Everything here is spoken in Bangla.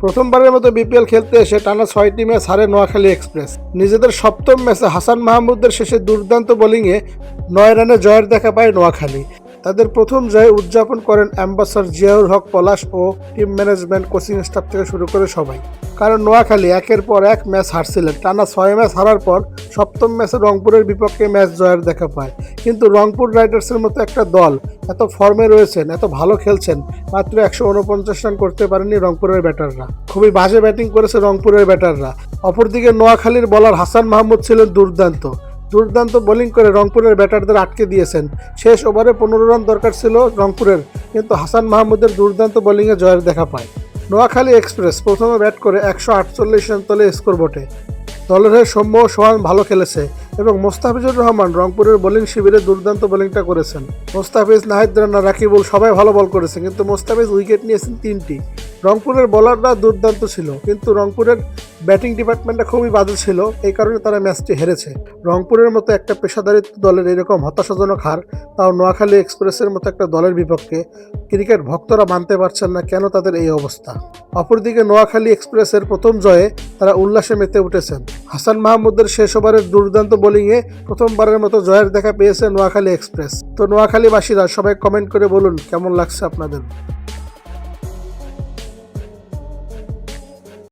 প্রথমবারের মতো বিপিএল খেলতে এসে টানা ৬টি ম্যাচ হারে নোয়াখালী এক্সপ্রেস। নিজেদের সপ্তম ম্যাচে হাসান মাহমুদের শেষে দুর্দান্ত বোলিংয়ে ৯ রানে জয়ের দেখা পায় নোয়াখালী। তাদের প্রথম জয়ে উদযাপন করেন অ্যাম্বাসাডর জিয়াউল হক পলাশ ও টিম ম্যানেজমেন্ট, কোচিং স্টাফ থেকে শুরু করে সবাই। কারণ নোয়াখালী একের পর এক ম্যাচ হারছিলেন। টানা ৬ ম্যাচ হারার পর সপ্তম ম্যাচে রংপুরের বিপক্ষে ম্যাচ জয়ের দেখা পায়। কিন্তু রংপুর রাইডার্সের মতো একটা দল এত ফর্মে রয়েছেন, এত ভালো খেলছেন, মাত্র ১৪৯ রান করতে পারেনি রংপুরের ব্যাটাররা। খুবই বাজে ব্যাটিং করেছে রংপুরের ব্যাটাররা। অপরদিকে নোয়াখালীর বোলার হাসান মাহমুদ ছিলেন দুর্দান্ত বোলিং করে রংপুরের ব্যাটারদের আটকে দিয়েছেন। শেষ ওভারে ১৫ রান দরকার ছিল রংপুরের, কিন্তু হাসান মাহমুদের দুর্দান্ত বোলিংয়ে জয়ের দেখা পায়। নোয়াখালী এক্সপ্রেস প্রথমে ব্যাট করে ১৪৮ রান তোলে স্কোরবোর্ডে। দলের হয়ে সৌম্য সোহান ভালো খেলেছে এবং মোস্তাফিজুর রহমান রংপুরের বোলিং শিবিরে দুর্দান্ত বোলিংটা করেছেন। মোস্তাফিজ, নাহিদ রানা, রাকিবুল সবাই ভালো বল করেছে, কিন্তু মোস্তাফিজ উইকেট নিয়েছেন ৩টি। রংপুরের বোলাররা দুর্দান্ত ছিল, কিন্তু রংপুরের ব্যাটিং ডিপার্টমেন্টটা খুবই বাজে ছিল, এই কারণে তারা ম্যাচটি হেরেছে। রংপুরের মতো একটা পেশাদারিত্ব দলের এরকম হতাশাজনক হার, তাও নোয়াখালী এক্সপ্রেসের মতো একটা দলের বিপক্ষে। ক্রিকেট ভক্তরা মানতে পারছেন না কেন তাদের এই অবস্থা। অপরদিকে নোয়াখালী এক্সপ্রেসের প্রথম জয়ে তারা উল্লাসে মেতে উঠেছেন। হাসান মাহমুদের শেষ ওভারের দুর্দান্ত বোলিংয়ে প্রথমবারের মতো জয়ের দেখা পেয়েছে নোয়াখালী এক্সপ্রেস। তো নোয়াখালীবাসীরা সবাই কমেন্ট করে বলুন কেমন লাগছে আপনাদের।